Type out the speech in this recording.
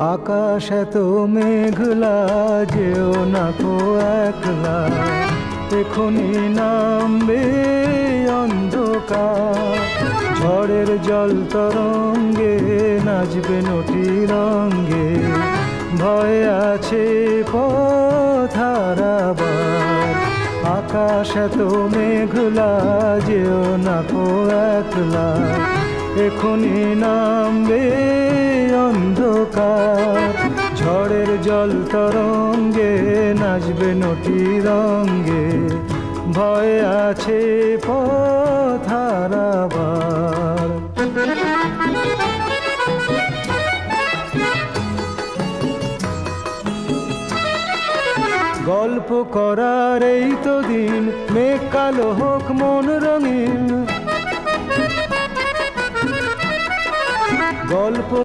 আকাশ এত মেঘলা, যেও না কো একলা, এখনি নামবে অন্ধকার। ঝড়ের জল তরঙ্গে নাচবে নটি রঙ্গে, ভয় আছে পথ হারাবার। আকাশ এত মেঘলা, যেও না কো একলা, এখনি নামবে অন্ধকার। ঝড়ের জল তরঙ্গে নাচবে নটি রঙ্গে, ভয় আছে পথ হারাবার। গল্প করার এই তো দিন, মেঘ কালো হোক মন রঙিন। গল্প